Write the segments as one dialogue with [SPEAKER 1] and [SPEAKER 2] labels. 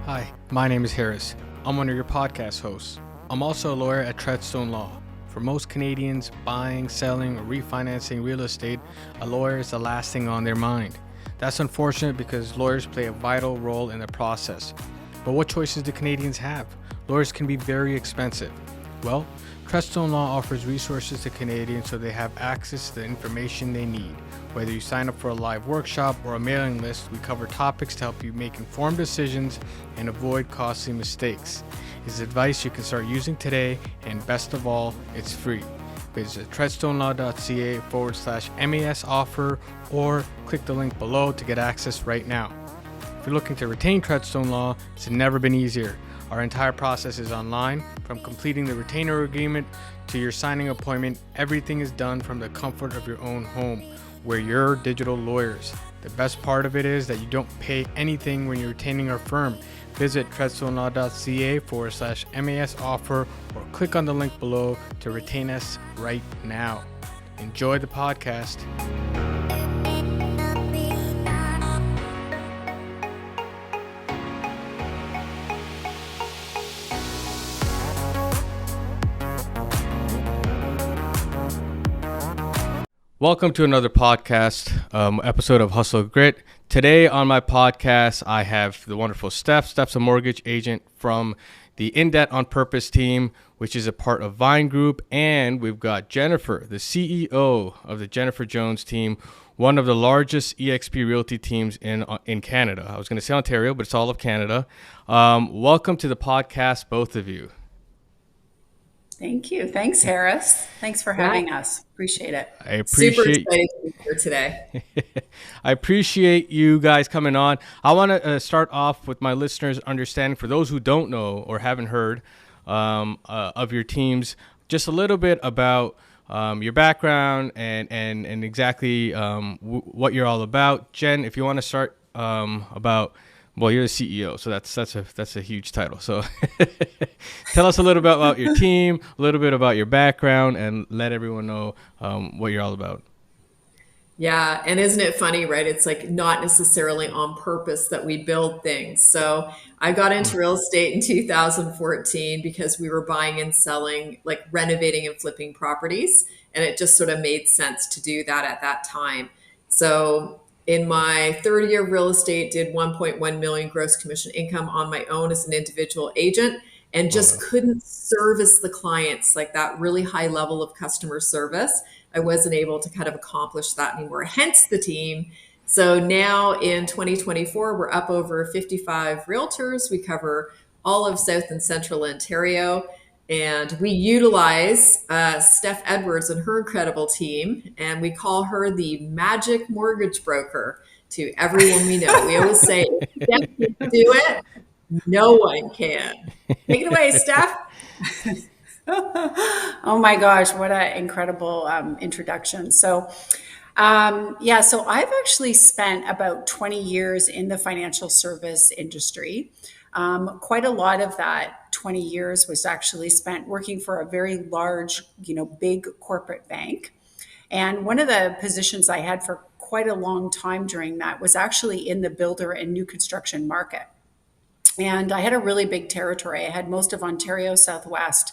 [SPEAKER 1] Hi, my name is Harris. I'm one of your podcast hosts. I'm also a lawyer at Treadstone Law. For most Canadians, buying, selling, or refinancing real estate, a lawyer is the last thing on their mind. That's unfortunate because lawyers play a vital role in the process. But what choices do Canadians have? Lawyers can be very expensive. Well, Treadstone Law offers resources to Canadians so they have access to the information they need. Whether you sign up for a live workshop or a mailing list, we cover topics to help you make informed decisions and avoid costly mistakes. It's advice you can start using today, and best of all, it's free. Visit treadstonelaw.ca/MAS offer or click the link below to get access right now. If you're looking to retain Treadstone Law, it's never been easier. Our entire process is online. From completing the retainer agreement to your signing appointment, everything is done from the comfort of your own home. We're your digital lawyers. The best part of it is that you don't pay anything when you're retaining our firm. Visit treadstonelaw.ca/MAS offer or click on the link below to retain us right now. Enjoy the podcast. Welcome to another podcast episode of Hustle Grit. Today on my podcast, I have the wonderful Stef. Stef's a mortgage agent from the In Debt on Purpose team, which is a part of Vine Group. And we've got Jennifer, the CEO of the Jennifer Jones team, one of the largest eXp Realty teams in Canada. I was going to say Ontario, but it's all of Canada. Welcome to the podcast, both of you.
[SPEAKER 2] Thank you. Thanks, Harris. Thanks for having us. Appreciate it.
[SPEAKER 1] I appreciate
[SPEAKER 3] Super excited to be here today.
[SPEAKER 1] I appreciate you guys coming on. I want to start off with my listeners understanding, for those who don't know or haven't heard of your teams, just a little bit about your background and exactly what you're all about. Jen, if you want to start about. Well, you're the CEO, so that's a huge title. So tell us a little bit about your team, a little bit about your background, and let everyone know what you're all about.
[SPEAKER 3] Yeah, and isn't it funny, right? It's like not necessarily on purpose that we build things. So I got into real estate in 2014 because we were buying and selling, like renovating and flipping properties, and it just sort of made sense to do that at that time. So in my third year of real estate, did 1.1 million gross commission income on my own as an individual agent, and just couldn't service the clients, like that really high level of customer service. I wasn't able to kind of accomplish that anymore, hence the team. So now in 2024, we're up over 55 realtors. We cover all of South and Central Ontario. And we utilize Steph Edwards and her incredible team, and we call her the magic mortgage broker to everyone we know. We always say, if Steph can do it, no one can. Take it away, Steph.
[SPEAKER 2] Oh my gosh, what an incredible introduction. So I've actually spent about 20 years in the financial service industry. Quite a lot of that 20 years was actually spent working for a very large, big corporate bank. And one of the positions I had for quite a long time during that was actually in the builder and new construction market. And I had a really big territory. I had most of Ontario, Southwest,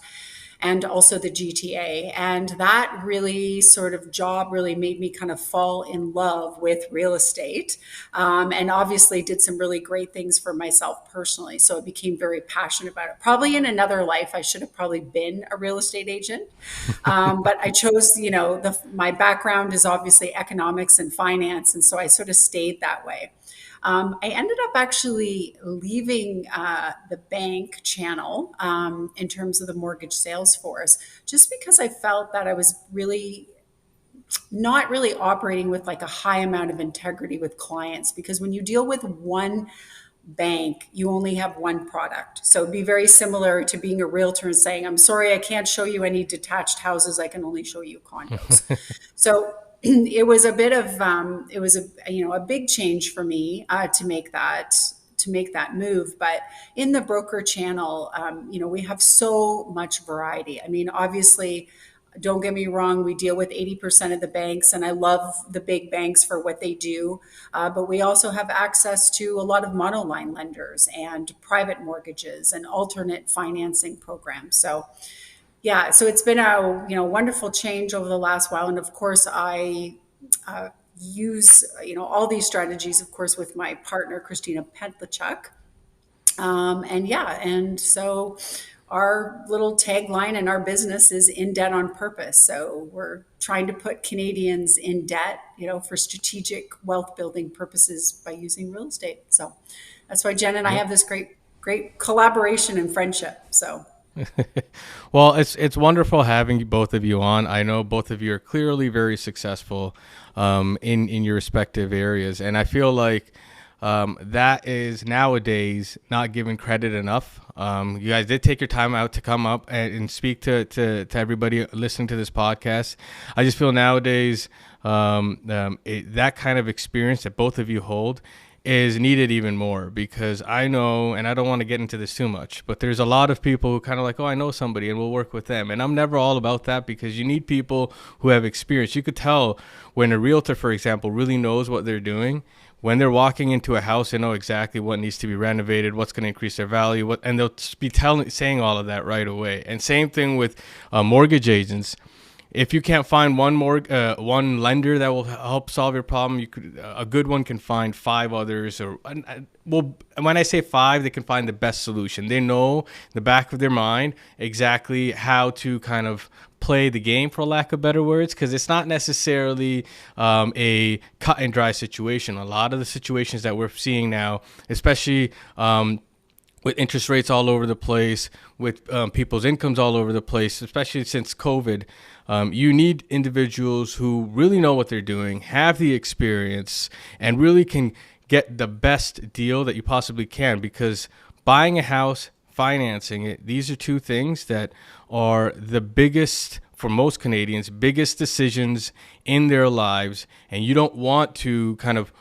[SPEAKER 2] and also the GTA. And that really sort of job really made me kind of fall in love with real estate, and obviously did some really great things for myself personally. So I became very passionate about it. Probably in another life, I should have probably been a real estate agent. But I chose, my background is obviously economics and finance. And so I sort of stayed that way. I ended up actually leaving the bank channel in terms of the mortgage sales force, just because I felt that I was really not really operating with like a high amount of integrity with clients. Because when you deal with one bank, you only have one product. So it'd be very similar to being a realtor and saying, I'm sorry, I can't show you any detached houses. I can only show you condos. So it was a bit of a big change for me to make that move. But in the broker channel, we have so much variety. I mean, obviously, Don't get me wrong, we deal with 80% of the banks, and I love the big banks for what they do. But we also have access to a lot of monoline lenders and private mortgages and alternate financing programs. So yeah, so it's been a wonderful change over the last while, and of course I use all these strategies, of course, with my partner Christina Pedlachuk. And yeah, and so our little tagline in our business is in debt on purpose. So we're trying to put Canadians in debt, for strategic wealth building purposes by using real estate. So that's why Jen and I
[SPEAKER 1] Yeah.
[SPEAKER 2] have this great collaboration and friendship. So
[SPEAKER 1] Well, it's wonderful having both of you on. I know both of you are clearly very successful in your respective areas, and I feel like that is nowadays not given credit enough. You guys did take your time out to come up and speak to everybody listening to this podcast. I just feel nowadays that kind of experience that both of you hold is needed even more, because I know, and I don't want to get into this too much, but there's a lot of people who kind of like, oh, I know somebody and we'll work with them. And I'm never all about that, because you need people who have experience. You could tell when a realtor, for example, really knows what they're doing. When they're walking into a house, they know exactly what needs to be renovated, what's going to increase their value, and they'll be saying all of that right away. And same thing with mortgage agents. If you can't find one lender that will help solve your problem, a good one can find five others. Well, when I say five, they can find the best solution. They know in the back of their mind exactly how to kind of play the game, for lack of better words, because it's not necessarily a cut and dry situation. A lot of the situations that we're seeing now, especially with interest rates all over the place, with people's incomes all over the place, especially since COVID, you need individuals who really know what they're doing, have the experience, and really can get the best deal that you possibly can. Because buying a house, financing it, these are two things that are the biggest, for most Canadians, biggest decisions in their lives. And you don't want to kind of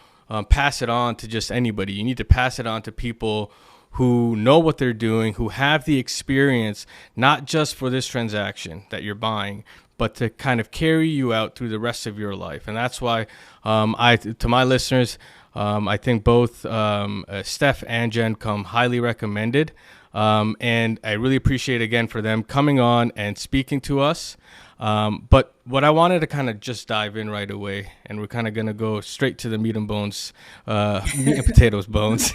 [SPEAKER 1] pass it on to just anybody. You need to pass it on to people who know what they're doing, who have the experience, not just for this transaction that you're buying, but to kind of carry you out through the rest of your life. And that's why to my listeners, I think both Stef and Jen come highly recommended. And I really appreciate, again, for them coming on and speaking to us. But what I wanted to kind of just dive in right away, and we're kind of going to go straight to the meat and bones, meat and potatoes bones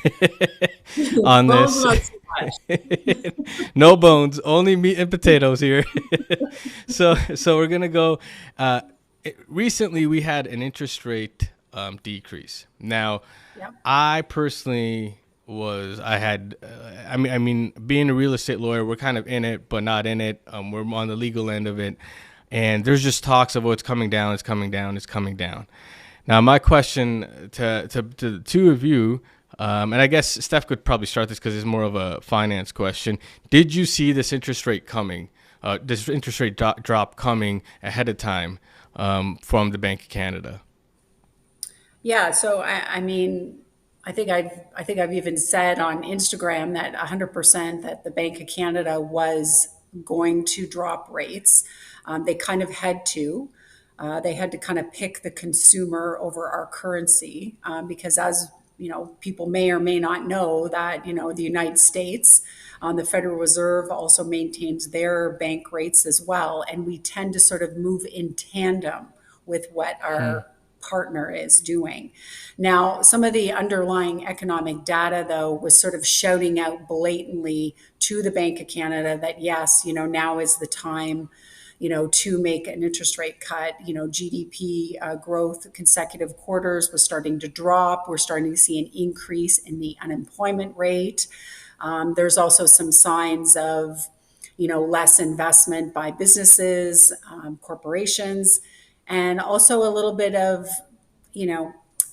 [SPEAKER 1] on
[SPEAKER 3] Bones,
[SPEAKER 1] this.
[SPEAKER 3] not so much.
[SPEAKER 1] No bones, only meat and potatoes here. So we're going to go. Recently, we had an interest rate decrease. Now,
[SPEAKER 2] yep.
[SPEAKER 1] I personally I mean, being a real estate lawyer, we're kind of in it, but not in it. We're on the legal end of it. And there's just talks of, oh, it's coming down, it's coming down, it's coming down. Now, my question to the two of you, and I guess Steph could probably start this because it's more of a finance question. Did you see this interest rate coming, this interest rate drop coming ahead of time from the Bank of Canada?
[SPEAKER 2] Yeah, so I mean, I think I've even said on Instagram that 100% that the Bank of Canada was going to drop rates. They kind of had to. They had to kind of pick the consumer over our currency because, as people may or may not know that the United States, the Federal Reserve also maintains their bank rates as well, and we tend to sort of move in tandem with what our partner is doing. Now, some of the underlying economic data, though, was sort of shouting out blatantly to the Bank of Canada that yes, now is the time, to make an interest rate cut. GDP growth consecutive quarters was starting to drop. We're starting to see an increase in the unemployment rate. There's also some signs of, less investment by businesses, corporations, and also a little bit of,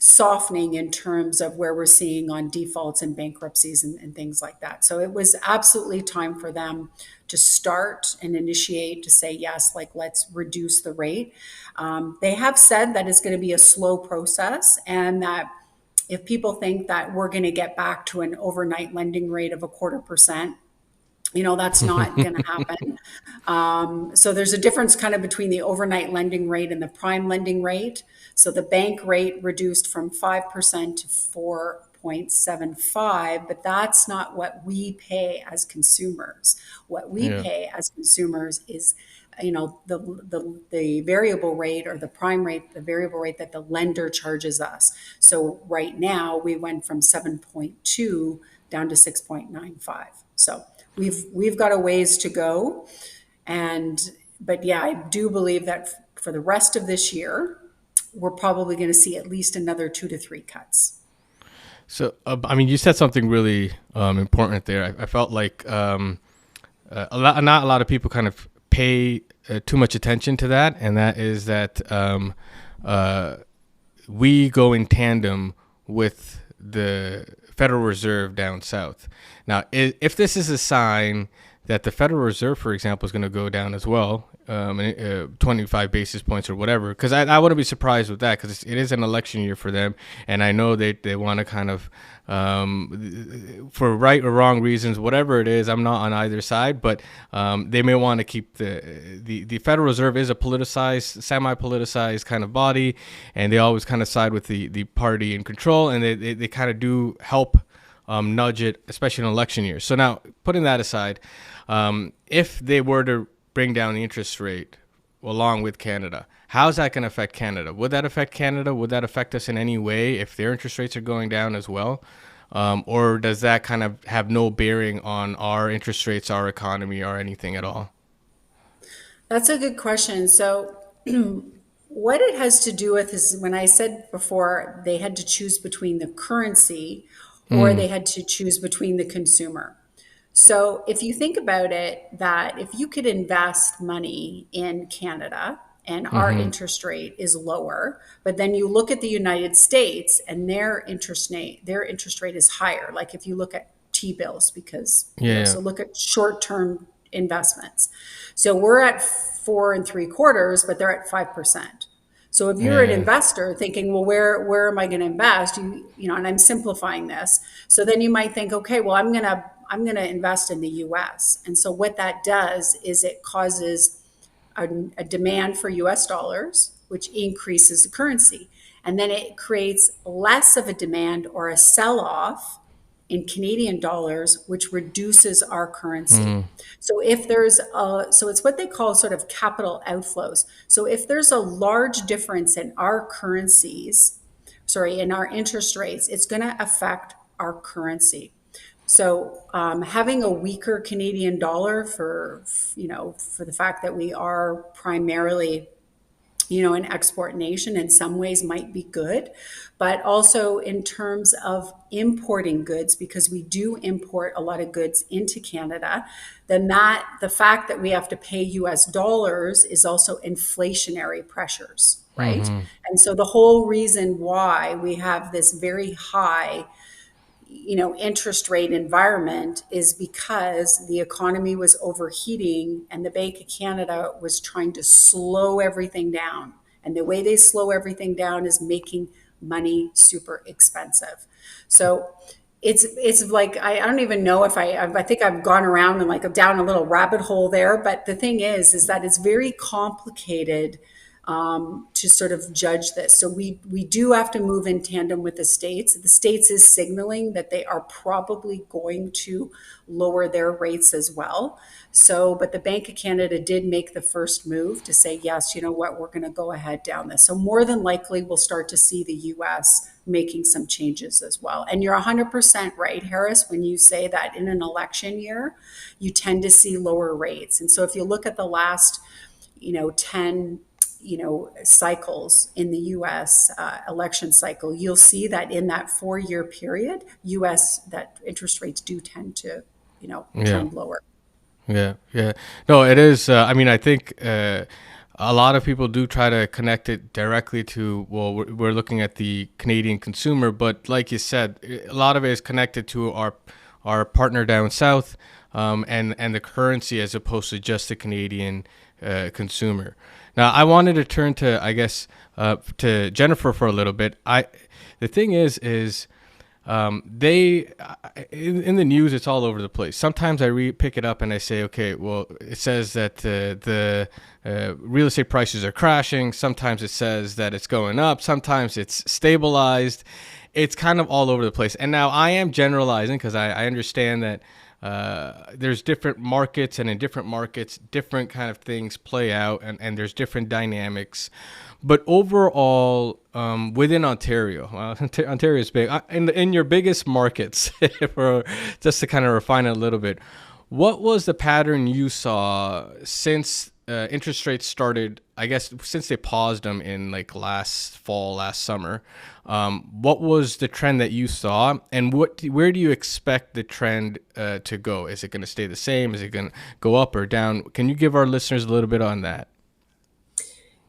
[SPEAKER 2] softening in terms of where we're seeing on defaults and bankruptcies and things like that. So it was absolutely time for them to start and initiate to say, yes, like let's reduce the rate. They have said that it's going to be a slow process, and that if people think that we're going to get back to an overnight lending rate of 0.25%, That's not going to happen. So there's a difference kind of between the overnight lending rate and the prime lending rate. So the bank rate reduced from 5% to 4.75, but that's not what we pay as consumers. What we
[SPEAKER 1] Yeah.
[SPEAKER 2] pay as consumers is, the variable rate, or the prime rate, the variable rate that the lender charges us. So right now we went from 7.2 down to 6.95. So we've got a ways to go. But yeah, I do believe that for the rest of this year, we're probably going to see at least another 2 to 3 cuts.
[SPEAKER 1] So, I mean, you said something really important there. I felt like not a lot of people kind of pay too much attention to that, and that is that we go in tandem with the Federal Reserve down south. Now, if this is a sign that the Federal Reserve, for example, is going to go down as well, 25 basis points or whatever, because I wouldn't be surprised with that, because it is an election year for them, and I know they want to kind of, for right or wrong reasons, whatever it is, I'm not on either side, but they may want to keep the Federal Reserve is a politicized, semi-politicized kind of body, and they always kind of side with the party in control, and they kind of do help nudge it, especially in election years. So now, putting that aside, if they were to bring down the interest rate along with Canada, how's that going to affect Canada? Would that affect Canada? Would that affect us in any way if their interest rates are going down as well? Or does that kind of have no bearing on our interest rates, our economy, or anything at all?
[SPEAKER 2] That's a good question. So what it has to do with is, when I said before, they had to choose between the currency or they had to choose between the consumer. So if you think about it, that if you could invest money in Canada and our interest rate is lower, but then you look at the United States and their interest rate is higher. Like if you look at T-bills, because
[SPEAKER 1] Yeah.
[SPEAKER 2] so look at short-term investments. So we're at 4.75, but they're at 5%. So if you're an
[SPEAKER 1] Yeah.
[SPEAKER 2] investor thinking, well, where am I going to invest? And I'm simplifying this. So then you might think, okay, well, I'm going to invest in the US. And so what that does is it causes a demand for US dollars, which increases the currency. And then it creates less of a demand or a sell-off in Canadian dollars, which reduces our currency. So so it's what they call sort of capital outflows. So if there's a large difference in our in our interest rates, it's going to affect our currency. So having a weaker Canadian dollar for the fact that we are primarily an export nation, in some ways might be good, but also in terms of importing goods, because we do import a lot of goods into Canada, then the fact that we have to pay US dollars is also inflationary pressures, right? And so the whole reason why we have this very high interest rate environment is because the economy was overheating and the Bank of Canada was trying to slow everything down. And the way they slow everything down is making money super expensive. So it's like, I don't even know if I think I've gone around and like down a little rabbit hole there. But the thing is that it's very complicated to sort of judge this. So we do have to move in tandem with the States. The States is signaling that they are probably going to lower their rates as well. So, but the Bank of Canada did make the first move to say, yes, you know what, we're going to go ahead down this. So more than likely, we'll start to see the US making some changes as well. And you're 100% right, Harris, when you say that in an election year, you tend to see lower rates. And so if you look at the last, 10 cycles in the US election cycle, you'll see that in that 4-year period, US that interest rates do tend to, trend lower.
[SPEAKER 1] Yeah. No, it is. I mean, I think a lot of people do try to connect it directly to, well, we're looking at the Canadian consumer, but like you said, a lot of it is connected to our partner down south, and the currency, as opposed to just the Canadian consumer. Now, I wanted to turn to, I guess, to Jennifer for a little bit. The thing is they in the news, it's all over the place. Sometimes I pick it up and I say, okay, well, it says that the real estate prices are crashing. Sometimes it says that it's going up. Sometimes it's stabilized. It's kind of all over the place. And now I am generalizing because I understand that there's different markets, and in different markets, different kind of things play out, and there's different dynamics. But overall, within Ontario, Ontario is big. In your biggest markets, for just to kind of refine it a little bit, what was the pattern you saw since interest rates started? I guess since they paused them in like last fall, last summer. What was the trend that you saw, and where do you expect the trend to go? Is it going to stay the same? Is it going to go up or down? Can you give our listeners a little bit on that?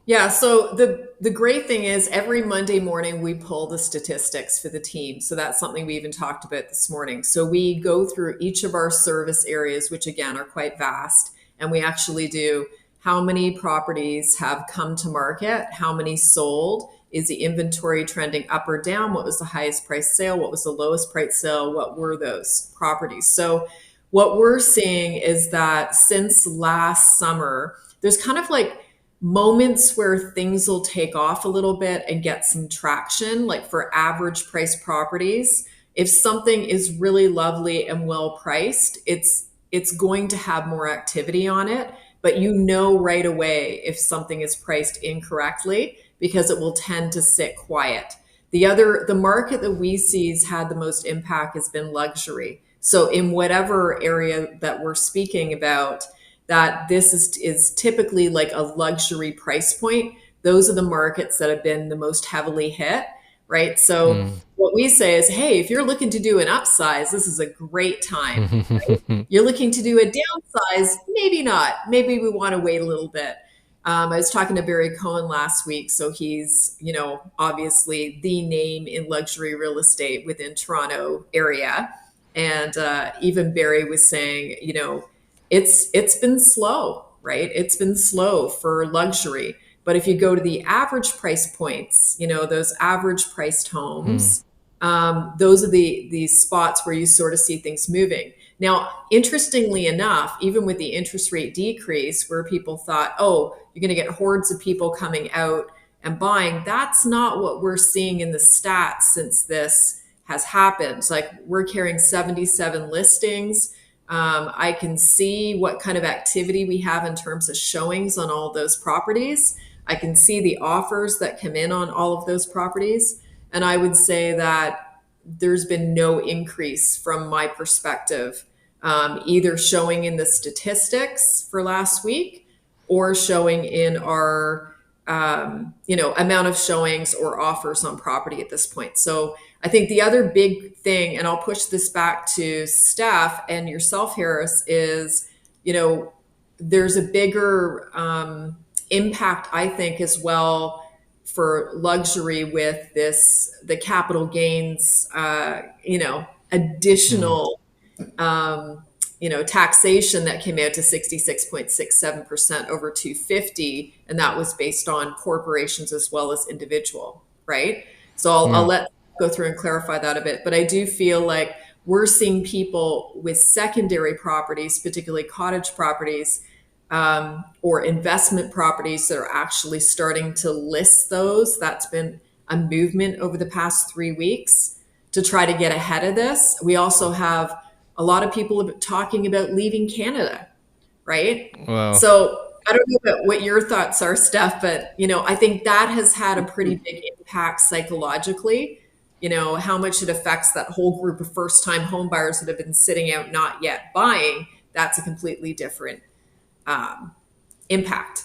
[SPEAKER 3] Yeah, so the great thing is every Monday morning we pull the statistics for the team. So that's something we even talked about this morning. So we go through each of our service areas, which again are quite vast, and we actually do how many properties have come to market, how many sold, is the inventory trending up or down, what was the highest price sale, what was the lowest price sale, what were those properties. So what we're seeing is that since last summer, there's kind of like moments where things will take off a little bit and get some traction, like for average price properties. If something is really lovely and well priced, it's going to have more activity on it, but you know right away if something is priced incorrectly because it will tend to sit quiet. The market that we see has had the most impact has been luxury. So in whatever area that we're speaking about, that this is typically like a luxury price point. Those are the markets that have been the most heavily hit, right? So what we say is, hey, if you're looking to do an upsize, this is a great time. Right? You're looking to do a downsize, maybe not. Maybe we want to wait a little bit. I was talking to Barry Cohen last week. So he's, obviously the name in luxury real estate within Toronto area. And even Barry was saying, it's been slow, right? It's been slow for luxury. But if you go to the average price points, those average priced homes, those are the spots where you sort of see things moving. Now, interestingly enough, even with the interest rate decrease, where people thought, oh, you're going to get hordes of people coming out and buying, that's not what we're seeing in the stats since this has happened. It's like we're carrying 77 listings. I can see what kind of activity we have in terms of showings on all those properties. I can see the offers that come in on all of those properties. And I would say that there's been no increase from my perspective, either showing in the statistics for last week or showing in our, amount of showings or offers on property at this point. So I think the other big thing, and I'll push this back to Stef and yourself, Harris, is, there's a bigger impact, I think, as well for luxury with the capital gains, additional, taxation that came out to 66.67% over 250. And that was based on corporations as well as individual, right? So I'll let go through and clarify that a bit. But I do feel like we're seeing people with secondary properties, particularly cottage properties, or investment properties that are actually starting to list those. That's been a movement over the past 3 weeks to try to get ahead of this. We also have a lot of people talking about leaving Canada, right?
[SPEAKER 1] Wow.
[SPEAKER 3] So I don't know about what your thoughts are, Steph, but I think that has had a pretty big impact psychologically. How much it affects that whole group of first-time home buyers that have been sitting out not yet buying. That's a completely different impact.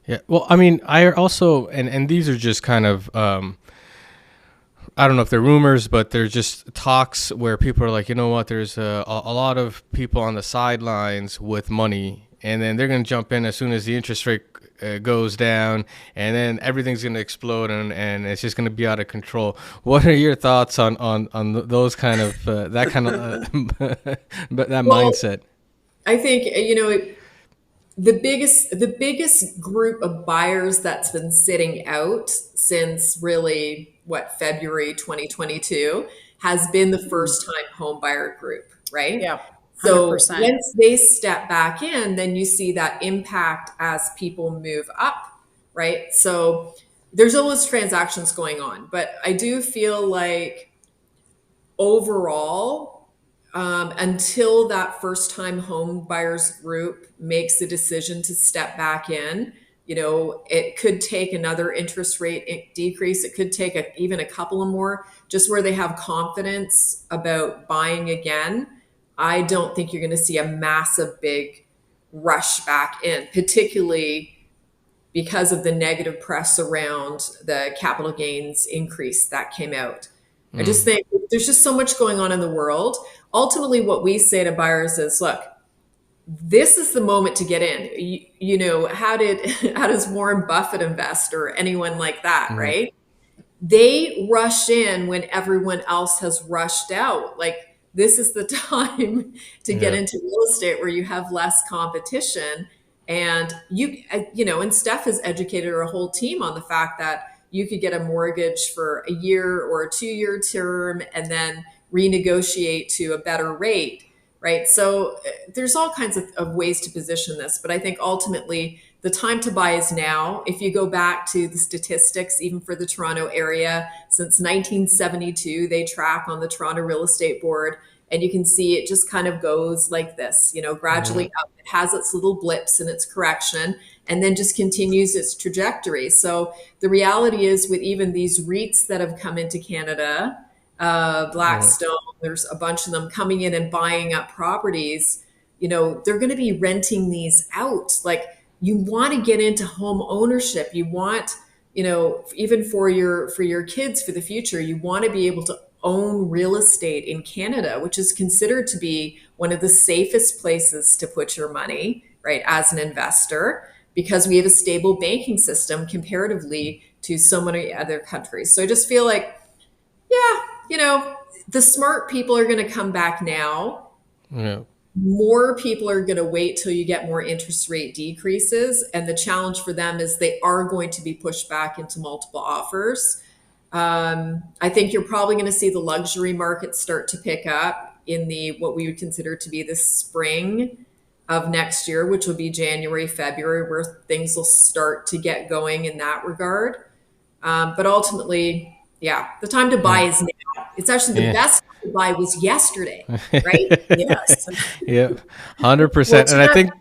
[SPEAKER 1] Yeah. Well, I mean, I also, and these are just kind of, I don't know if they're rumors, but they're just talks where people are like, you know what, there's a lot of people on the sidelines with money, and then they're going to jump in as soon as the interest rate goes down, and then everything's going to explode, and it's just going to be out of control. What are your thoughts on those kind of, that kind of, that mindset?
[SPEAKER 3] I think, the biggest group of buyers that's been sitting out since really February 2022 has been the first time home buyer group, right?
[SPEAKER 2] Yeah,
[SPEAKER 3] So
[SPEAKER 2] 100%.
[SPEAKER 3] once they step back in, then you see that impact as people move up, right? So there's always transactions going on, but I do feel like overall, until that first time home buyers group makes the decision to step back in, it could take another interest rate decrease. It could take even a couple of more, just where they have confidence about buying again. I don't think you're going to see a massive big rush back in, particularly because of the negative press around the capital gains increase that came out. I just think there's just so much going on in the world. Ultimately, what we say to buyers is, look, this is the moment to get in. How does Warren Buffett invest, or anyone like that, right? They rush in when everyone else has rushed out. Like, this is the time to get into real estate where you have less competition. And and Steph has educated her whole team on the fact that you could get a mortgage for a year or a 2-year term and then renegotiate to a better rate, right? So there's all kinds of ways to position this, but I think ultimately the time to buy is now. If you go back to the statistics, even for the Toronto area, since 1972, they track on the Toronto Real Estate Board, and you can see it just kind of goes like this, gradually up. It has its little blips in its correction, and then just continues its trajectory. So the reality is, with even these REITs that have come into Canada, Blackstone, there's a bunch of them coming in and buying up properties, they're going to be renting these out. Like, you want to get into home ownership. You want, even for your kids, for the future, you want to be able to own real estate in Canada, which is considered to be one of the safest places to put your money, right, as an investor, because we have a stable banking system comparatively to so many other countries. So I just feel like, the smart people are going to come back now.
[SPEAKER 1] Yeah.
[SPEAKER 3] More people are going to wait till you get more interest rate decreases. And the challenge for them is they are going to be pushed back into multiple offers. I think you're probably going to see the luxury market start to pick up in what we would consider to be the spring of next year, which will be January, February, where things will start to get going in that regard. But ultimately, the time to buy is now. It's actually the best time to buy was yesterday, right?
[SPEAKER 2] Yes.
[SPEAKER 1] Yeah, 100%. And I think,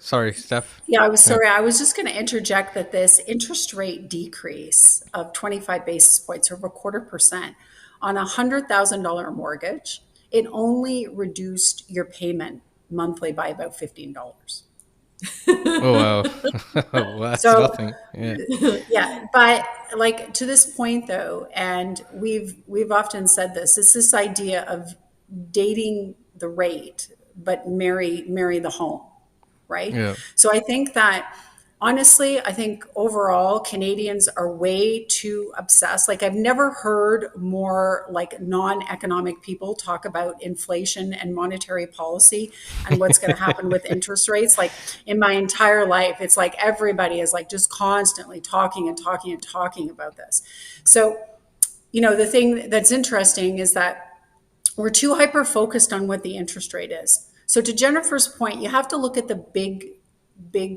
[SPEAKER 1] sorry, Steph.
[SPEAKER 2] Yeah, I was sorry. I was just going to interject that this interest rate decrease of 25 basis points, or a 0.25% on a $100,000 mortgage, it only reduced your payment monthly by about $15.
[SPEAKER 1] Oh, wow. Well, that's
[SPEAKER 2] So,
[SPEAKER 1] nothing. Yeah.
[SPEAKER 2] yeah, but like, to this point though, and we've often said this, it's this idea of dating the rate, but marry the home, right?
[SPEAKER 1] Yeah.
[SPEAKER 2] So I think that, honestly, I think overall Canadians are way too obsessed. Like, I've never heard more like non-economic people talk about inflation and monetary policy and what's going to happen with interest rates. Like, in my entire life, it's like everybody is like just constantly talking and talking and talking about this. So, the thing that's interesting is that we're too hyper focused on what the interest rate is. So, to Jennifer's point, you have to look at the big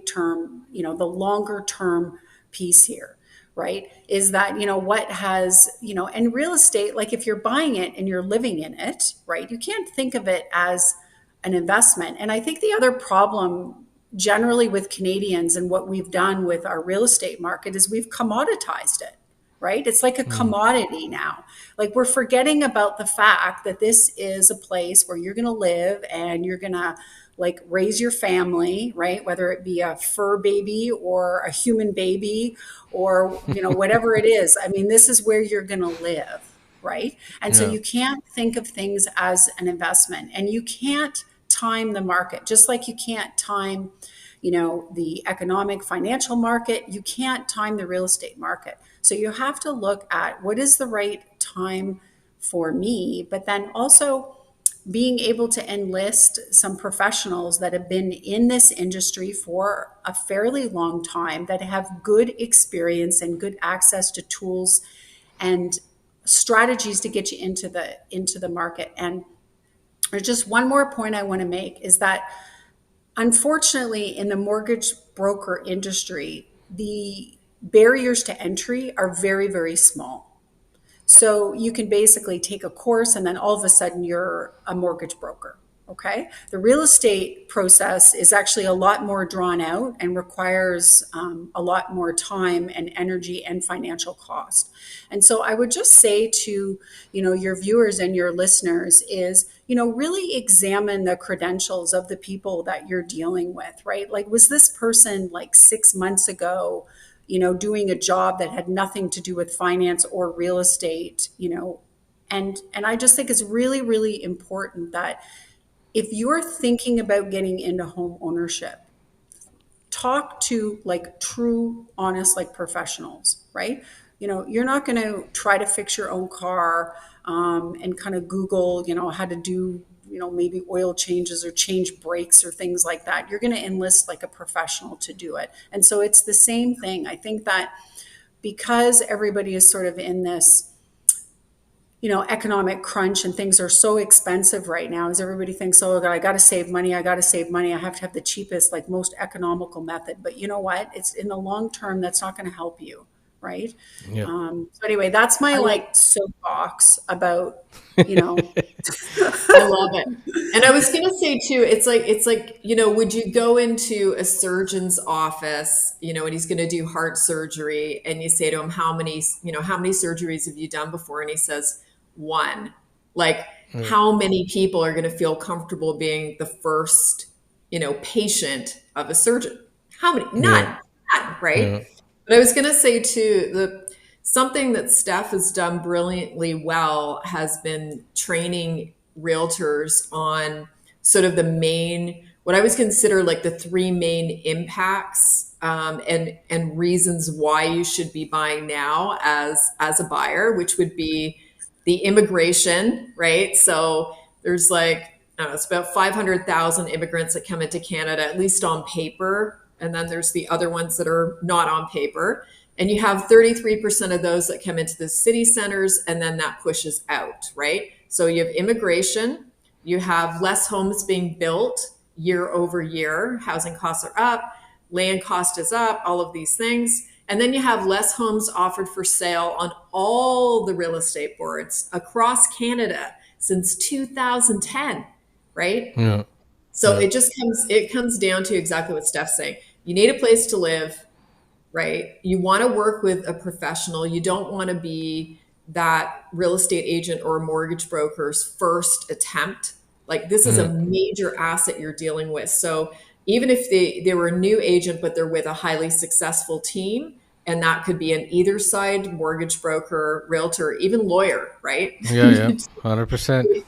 [SPEAKER 2] term, the longer term piece here, right? Is that, what has, and real estate, like, if you're buying it and you're living in it, right, you can't think of it as an investment. And I think the other problem generally with Canadians and what we've done with our real estate market is we've commoditized it, right? It's like a commodity now. Like, we're forgetting about the fact that this is a place where you're going to live and you're going to like raise your family, right? Whether it be a fur baby or a human baby or, whatever it is. I mean, this is where you're going to live, right? And so you can't think of things as an investment, and you can't time the market, just like you can't time, the economic financial market. You can't time the real estate market. So you have to look at what is the right time for me, but then also being able to enlist some professionals that have been in this industry for a fairly long time, that have good experience and good access to tools and strategies to get you into the market. And there's just one more point I want to make is that unfortunately in the mortgage broker industry, the barriers to entry are very, very small. So you can basically take a course and then all of a sudden you're a mortgage broker. Okay. The real estate process is actually a lot more drawn out and requires a lot more time and energy and financial cost. And so I would just say to, your viewers and your listeners is, really examine the credentials of the people that you're dealing with, right? Like, was this person like 6 months ago, doing a job that had nothing to do with finance or real estate, and I just think it's really, really important that if you're thinking about getting into home ownership, talk to like true, honest, like professionals, right? You're not going to try to fix your own car and kind of Google, how to do, maybe oil changes or change brakes or things like that. You're going to enlist like a professional to do it. And so it's the same thing. I think that because everybody is sort of in this, economic crunch and things are so expensive right now, as everybody thinks, oh God, I got to save money. I got to save money. I have to have the cheapest, like most economical method. But you know what? It's in the long term, that's not going to help you. Right.
[SPEAKER 1] Yeah.
[SPEAKER 2] So anyway, that's my like soapbox about,
[SPEAKER 3] I love it. And I was going to say too, it's like, would you go into a surgeon's office, and he's going to do heart surgery and you say to him, how many surgeries have you done before? And he says, one. Like, how many people are going to feel comfortable being the first, patient of a surgeon? How many? None, right? Yeah. But I was going to say too, something that Stef has done brilliantly well has been training realtors on sort of what I would consider like the three main impacts and reasons why you should be buying now as a buyer, which would be the immigration, right? So there's it's about 500,000 immigrants that come into Canada, at least on paper. And then there's the other ones that are not on paper. And you have 33% of those that come into the city centers, and then that pushes out, right? So you have immigration, you have less homes being built year over year, housing costs are up, land cost is up, all of these things. And then you have less homes offered for sale on all the real estate boards across Canada since 2010, right?
[SPEAKER 1] Yeah.
[SPEAKER 3] So it comes down to exactly what Stef's saying. You need a place to live, right? You want to work with a professional. You don't want to be that real estate agent or mortgage broker's first attempt. Like, this is a major asset you're dealing with. So even if they were a new agent, but they're with a highly successful team, and that could be an either side, mortgage broker, realtor, even lawyer, right?
[SPEAKER 1] Yeah, 100%.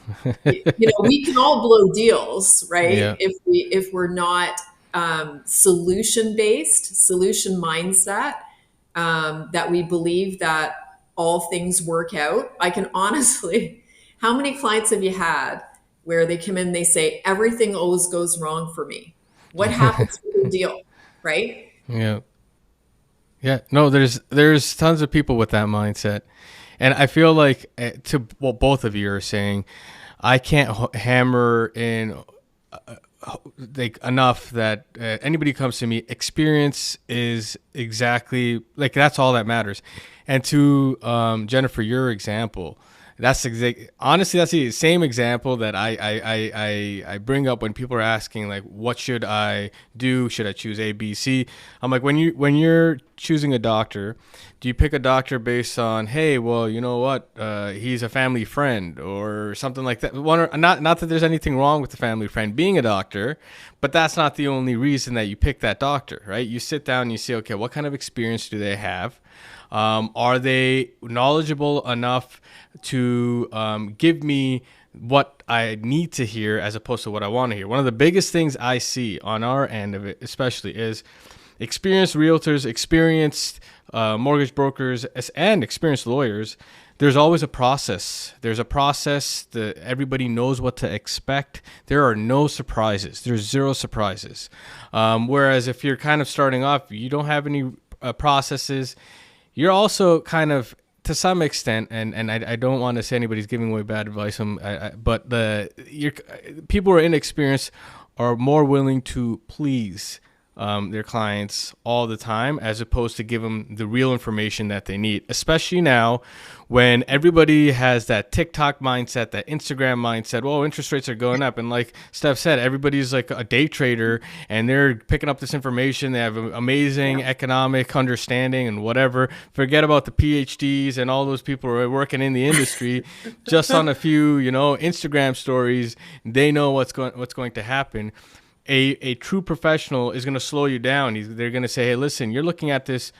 [SPEAKER 3] We can all blow deals, right?
[SPEAKER 1] Yeah.
[SPEAKER 3] If we're not solution mindset, that we believe that all things work out. I can honestly, how many clients have you had where they come in and they say, everything always goes wrong for me? What happens to the deal, right?
[SPEAKER 1] Yeah. Yeah, no, there's tons of people with that mindset. And I feel like, to what both of you are saying, I can't hammer in like enough that anybody comes to me, experience is exactly, like, that's all that matters. And to Jennifer, your example, honestly, that's the same example that I bring up when people are asking, like, what should I do? Should I choose A, B, C? I'm like, when you're choosing a doctor, do you pick a doctor based on, hey, well, you know what, he's a family friend or something like that? Not that there's anything wrong with the family friend being a doctor, but that's not the only reason that you pick that doctor, right? You sit down and you say, okay, what kind of experience do they have? Are they knowledgeable enough to give me what I need to hear as opposed to what I want to hear? One of the biggest things I see on our end of it, especially, is experienced realtors, experienced mortgage brokers, and experienced lawyers. There's always a process. There's a process that everybody knows what to expect. There are no surprises. There's zero surprises. Whereas if you're kind of starting off, you don't have any processes. You're also kind of to some extent, and I don't want to say anybody's giving away bad advice, but people who are inexperienced are more willing to please their clients all the time, as opposed to give them the real information that they need, especially now when everybody has that TikTok mindset, that Instagram mindset. Well, interest rates are going up. And like Steph said, everybody's like a day trader and they're picking up this information. They have an amazing economic understanding and whatever. Forget about the PhDs and all those people who are working in the industry. Just on a few, Instagram stories, they know what's going to happen. A true professional is going to slow you down. They're going to say, hey, listen, you're looking at this.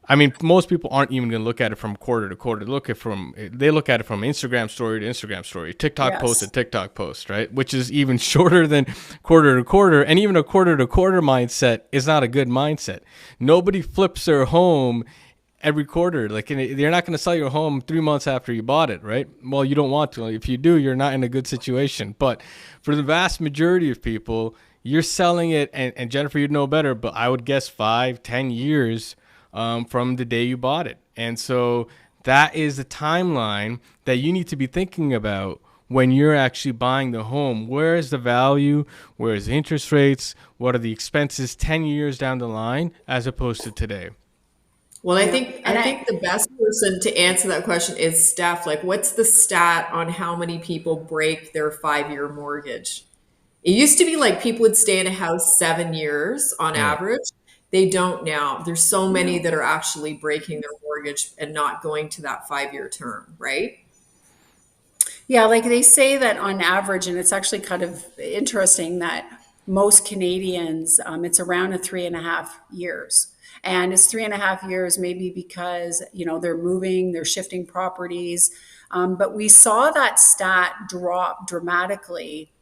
[SPEAKER 1] I mean, most people aren't even going to look at it from quarter to quarter. They look at it from Instagram story to Instagram story, TikTok post to TikTok post, right? Which is even shorter than quarter to quarter. And even a quarter to quarter mindset is not a good mindset. Nobody flips their home every quarter. Like, they're not going to sell your home 3 months after you bought it, right? Well, you don't want to. If you do, you're not in a good situation. But for the vast majority of people, you're selling it, and Jennifer, you'd know better, but I would guess 5-10 years from the day you bought it. And so that is the timeline that you need to be thinking about when you're actually buying the home. Where is the value? Where is the interest rates? What are the expenses 10 years down the line as opposed to today?
[SPEAKER 3] Well, I think the best person to answer that question is Stef. Like, what's the stat on how many people break their 5-year mortgage? It used to be like people would stay in a house 7 years on average. They don't now. There's so many that are actually breaking their mortgage and not going to that 5-year term, right?
[SPEAKER 2] Yeah, like they say that on average, and it's actually kind of interesting that most Canadians, it's around 3.5 years. And it's 3.5 years maybe because, they're moving, they're shifting properties. But we saw that stat drop dramatically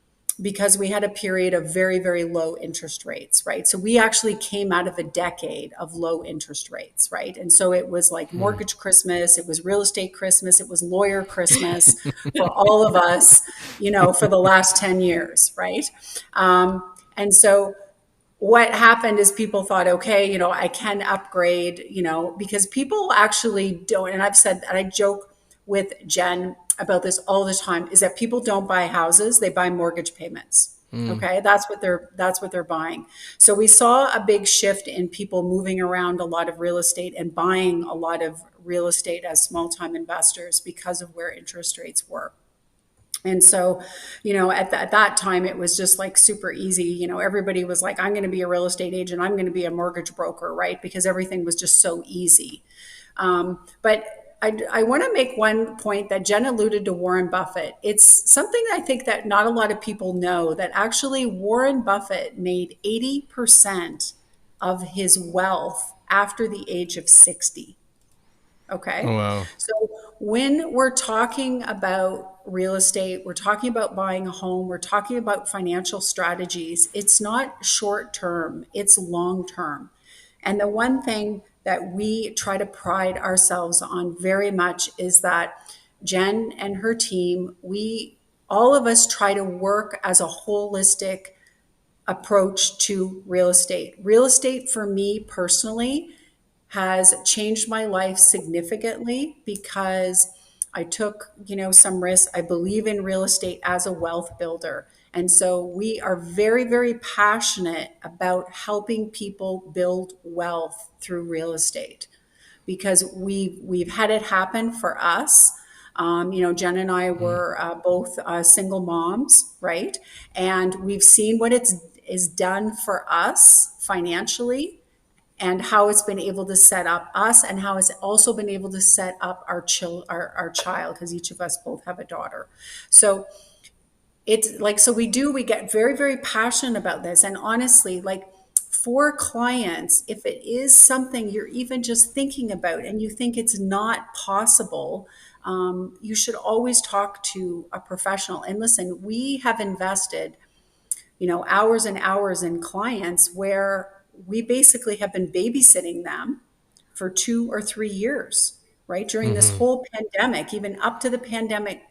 [SPEAKER 2] because we had a period of very, very low interest rates, right? So we actually came out of a decade of low interest rates, right? And so it was like mortgage Christmas, it was real estate Christmas, it was lawyer Christmas for all of us, for the last 10 years, right? And so what happened is people thought, okay, I can upgrade, because people actually don't, and I've said that, I joke with Jen about this all the time, is that people don't buy houses, they buy mortgage payments. Okay, that's what they're buying. So we saw a big shift in people moving around a lot of real estate and buying a lot of real estate as small-time investors because of where interest rates were. And so, at that time, it was just like super easy. Everybody was like, I'm going to be a real estate agent, I'm going to be a mortgage broker, right? Because everything was just so easy. But I want to make one point that Jen alluded to Warren Buffett. It's something I think that not a lot of people know, that actually Warren Buffett made 80% of his wealth after the age of 60. Okay.
[SPEAKER 1] Oh, wow.
[SPEAKER 2] So when we're talking about real estate, we're talking about buying a home, we're talking about financial strategies, it's not short term, it's long term. And the one thing that we try to pride ourselves on very much is that Jen and her team, all of us try to work as a holistic approach to real estate. Real estate for me personally has changed my life significantly because I took, some risks. I believe in real estate as a wealth builder. And so we are very, very passionate about helping people build wealth through real estate because we've had it happen for us. Jen and I were both single moms, right? And we've seen what is done for us financially and how it's been able to set up us and how it's also been able to set up our child, because each of us both have a daughter. So it's like, we get very, very passionate about this. And honestly, like for clients, if it is something you're even just thinking about and you think it's not possible, you should always talk to a professional. And listen, we have invested, hours and hours in clients where we basically have been babysitting them for 2 or 3 years, right? During this whole pandemic, even up to the pandemic,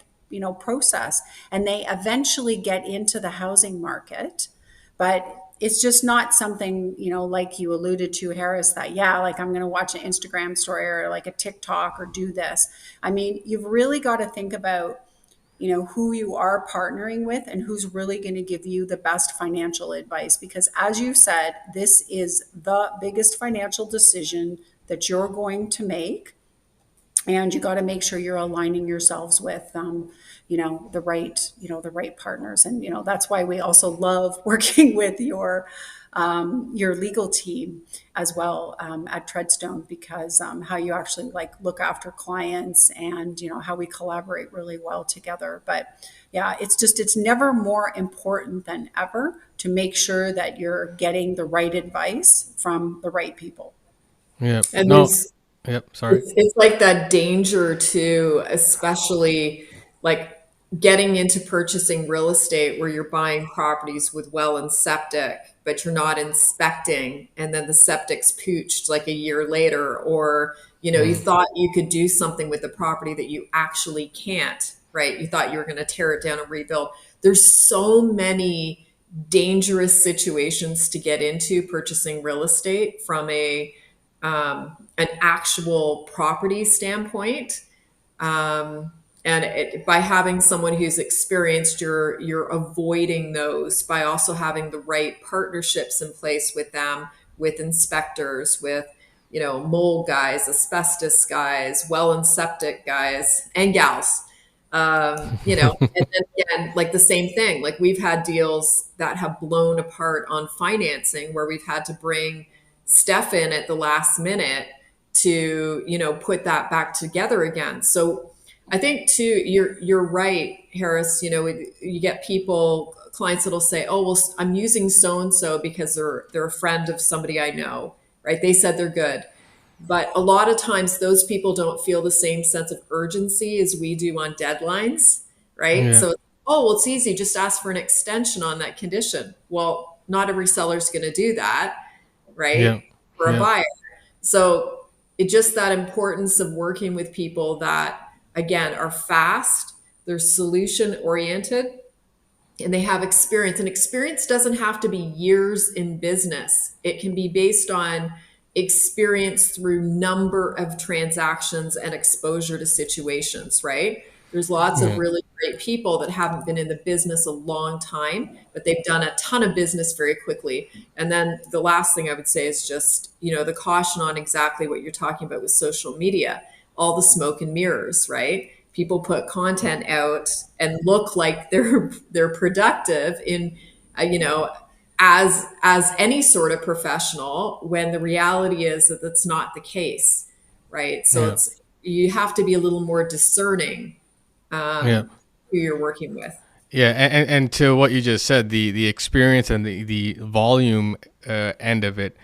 [SPEAKER 2] process. And they eventually get into the housing market. But it's just not something, like you alluded to, Harris, that, yeah, like I'm going to watch an Instagram story or like a TikTok or do this. I mean, you've really got to think about, who you are partnering with and who's really going to give you the best financial advice. Because as you said, this is the biggest financial decision that you're going to make. And you got to make sure you're aligning yourselves with, the right partners. And, that's why we also love working with your legal team as well, at Treadstone, because how you actually like look after clients and, how we collaborate really well together. But yeah, it's never more important than ever to make sure that you're getting the right advice from the right people.
[SPEAKER 1] Yeah.
[SPEAKER 3] And
[SPEAKER 1] No.
[SPEAKER 3] these
[SPEAKER 1] Yep. Sorry.
[SPEAKER 3] it's like that danger too, especially like getting into purchasing real estate where you're buying properties with well and septic, but you're not inspecting, and then the septic's pooched like a year later, or you thought you could do something with the property that you actually can't, right? You thought you were going to tear it down and rebuild. There's so many dangerous situations to get into purchasing real estate from an actual property standpoint. By having someone who's experienced, you're avoiding those by also having the right partnerships in place with them, with inspectors, with mold guys, asbestos guys, well and septic guys and gals. And then again, like the same thing, like we've had deals that have blown apart on financing where we've had to bring Stef in at the last minute to, put that back together again. So I think too, you're right, Harris. You get clients that'll say, "Oh, well, I'm using so and so because they're a friend of somebody I know, right? They said they're good." But a lot of times those people don't feel the same sense of urgency as we do on deadlines, right?
[SPEAKER 1] Yeah.
[SPEAKER 3] So, oh, well, it's easy. Just ask for an extension on that condition. Well, not every seller's going to do that,
[SPEAKER 1] Yeah.
[SPEAKER 3] right? For a
[SPEAKER 1] Yeah.
[SPEAKER 3] buyer. So it's just that importance of working with people that, again, are fast, they're solution oriented, and they have experience. And experience doesn't have to be years in business. It can be based on experience through number of transactions and exposure to situations, right? There's lots of
[SPEAKER 1] Yeah.
[SPEAKER 3] really great people that haven't been in the business a long time, but they've done a ton of business very quickly. And then the last thing I would say is just, the caution on exactly what you're talking about with social media, all the smoke and mirrors, right? People put content out and look like they're productive in, as any sort of professional, when the reality is that that's not the case, right? So
[SPEAKER 1] Yeah.
[SPEAKER 3] you have to be a little more discerning,
[SPEAKER 1] Yeah.
[SPEAKER 3] who you're working with.
[SPEAKER 1] Yeah, and to what you just said, the experience and the volume end of it,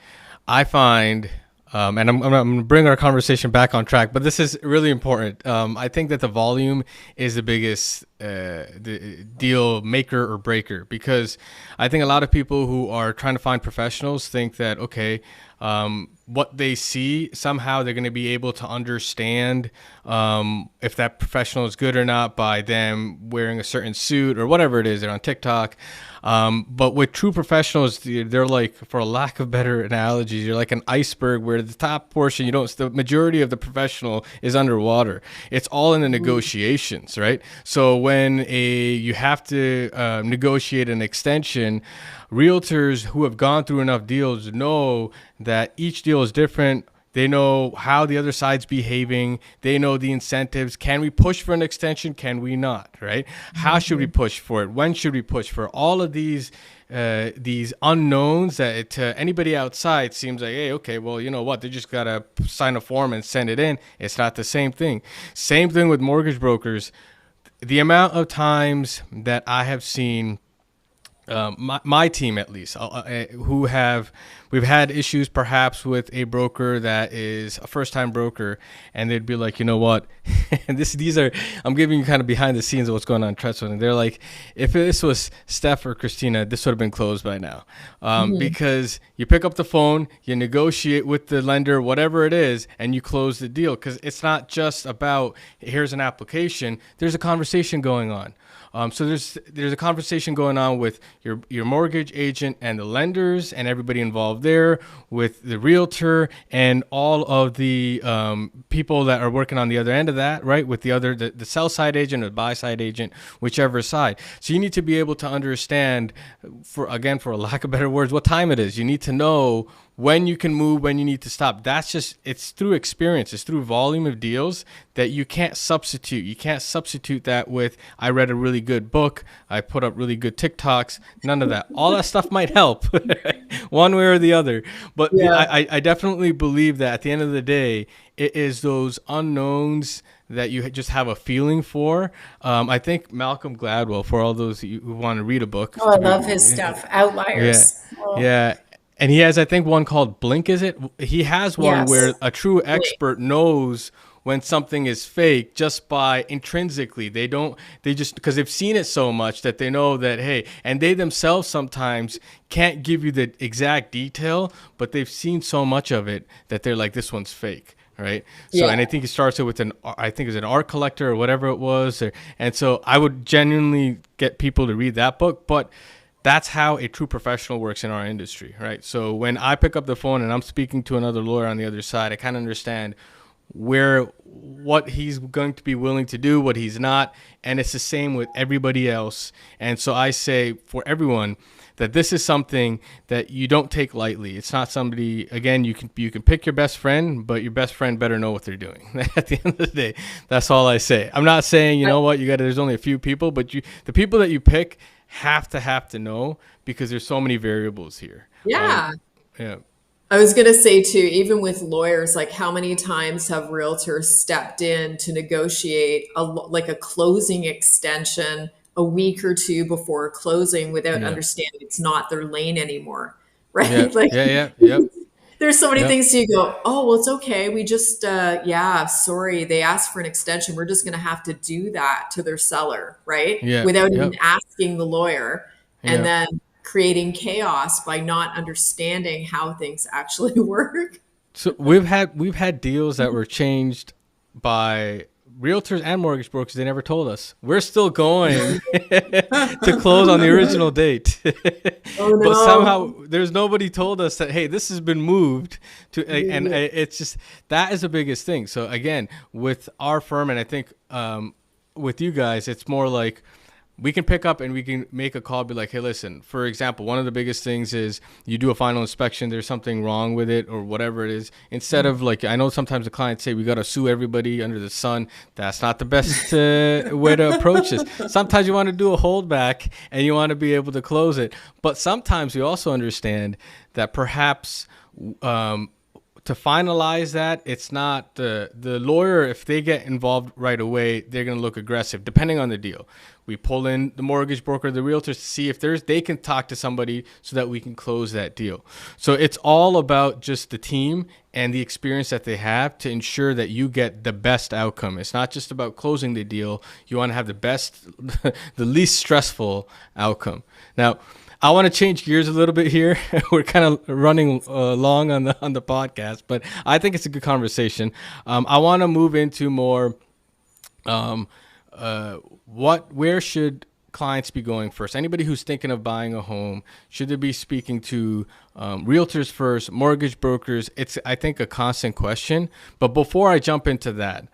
[SPEAKER 1] I find, and I'm going to bring our conversation back on track, but this is really important. I think that the volume is the biggest the deal maker or breaker, because I think a lot of people who are trying to find professionals think that, okay, what they see, somehow they're going to be able to understand if that professional is good or not by them wearing a certain suit or whatever it is. They're on TikTok. But with true professionals, they're like, for a lack of better analogies, you're like an iceberg where the top portion, the majority of the professional is underwater. It's all in the negotiations, right? So when you have to negotiate an extension, realtors who have gone through enough deals know that each deal is different. They know how the other side's behaving. They know the incentives. Can we push for an extension? Can we not? Right? How should we push for it? When should we push for it? All of these unknowns that to anybody outside seems like, hey, okay, well, you know what? They just got to sign a form and send it in. It's not the same thing. Same thing with mortgage brokers. The amount of times that I have seen my team, at least, we've had issues perhaps with a broker that is a first-time broker, and they'd be like, you know what, and I'm giving you kind of behind the scenes of what's going on in Treadstone, and they're like, if this was Steph or Christina, this would have been closed by now, because you pick up the phone, you negotiate with the lender, whatever it is, and you close the deal, because it's not just about, here's an application, there's a conversation going on. So there's a conversation going on with your mortgage agent and the lenders and everybody involved there, with the realtor and all of the people that are working on the other end of that, right? With the sell side agent or buy side agent, whichever side. So you need to be able to understand, for a lack of better words, what time it is. You need to know when you can move, when you need to stop. It's through experience, it's through volume of deals that you can't substitute. You can't substitute that with, I read a really good book, I put up really good TikToks, none of that. All that stuff might help one way or the other. But
[SPEAKER 3] Yeah.
[SPEAKER 1] I definitely believe that at the end of the day, it is those unknowns that you just have a feeling for. I think Malcolm Gladwell, for all those who want to read a book.
[SPEAKER 2] Oh, I love his stuff.
[SPEAKER 1] Yeah.
[SPEAKER 2] Outliers. Oh,
[SPEAKER 1] Yeah. And he has, I think, one called Blink, is it? He has one where
[SPEAKER 2] yes.
[SPEAKER 1] a true expert knows when something is fake just by intrinsically. They just, because they've seen it so much that they know that, hey, and they themselves sometimes can't give you the exact detail, but they've seen so much of it that they're like, this one's fake. Right. So,
[SPEAKER 3] Yeah.
[SPEAKER 1] and I think he starts it with I think it was an art collector or whatever it was. And so I would genuinely get people to read that book. But that's how a true professional works in our industry, right? So when I pick up the phone and I'm speaking to another lawyer on the other side, I kind of understand what he's going to be willing to do, what he's not. And it's the same with everybody else. And so I say for everyone that this is something that you don't take lightly. It's not somebody, again, you can pick your best friend, but your best friend better know what they're doing. At the end of the day, that's all I say. I'm not saying, you know what, there's only a few people, but the people that you pick have to know, because there's so many variables here.
[SPEAKER 3] Yeah.
[SPEAKER 1] Yeah.
[SPEAKER 3] I was going to say too, even with lawyers, like how many times have realtors stepped in to negotiate like a closing extension a week or two before closing without
[SPEAKER 1] Yeah.
[SPEAKER 3] understanding it's not their lane anymore,
[SPEAKER 1] Yeah.
[SPEAKER 3] right? Like
[SPEAKER 1] Yeah. Yep.
[SPEAKER 3] there's so many
[SPEAKER 1] Yep.
[SPEAKER 3] things you go, oh, well, it's okay. We just, yeah, sorry, they asked for an extension. We're just going to have to do that to their seller, right?
[SPEAKER 1] Yeah.
[SPEAKER 3] Without even
[SPEAKER 1] Yep.
[SPEAKER 3] asking the lawyer. And
[SPEAKER 1] Yeah.
[SPEAKER 3] then creating chaos by not understanding how things actually work.
[SPEAKER 1] So we've had deals that were changed by realtors and mortgage brokers. They never told us. We're still going to close on the original date,
[SPEAKER 3] Oh
[SPEAKER 1] but somehow
[SPEAKER 3] no.
[SPEAKER 1] there's nobody told us that, hey, this has been moved to, and
[SPEAKER 3] Yeah.
[SPEAKER 1] it's just, that is the biggest thing. So again, with our firm, and I think with you guys, it's more like, we can pick up and we can make a call, be like, hey, listen, for example, one of the biggest things is you do a final inspection, there's something wrong with it or whatever it is. Instead of, like, I know sometimes the clients say we got to sue everybody under the sun. That's not the best way to approach this. Sometimes you want to do a holdback and you want to be able to close it. But sometimes we also understand that perhaps to finalize that, it's not the lawyer, if they get involved right away, they're going to look aggressive depending on the deal. We pull in the mortgage broker, the realtors, to see if they can talk to somebody so that we can close that deal. So it's all about just the team and the experience that they have to ensure that you get the best outcome. It's not just about closing the deal. You want to have the best, the least stressful outcome. Now, I want to change gears a little bit here. We're kind of running long on the podcast, but I think it's a good conversation. I want to move into more where should clients be going first? Anybody who's thinking of buying a home, should they be speaking to realtors first, mortgage brokers? It's, I think, a constant question. But before I jump into that,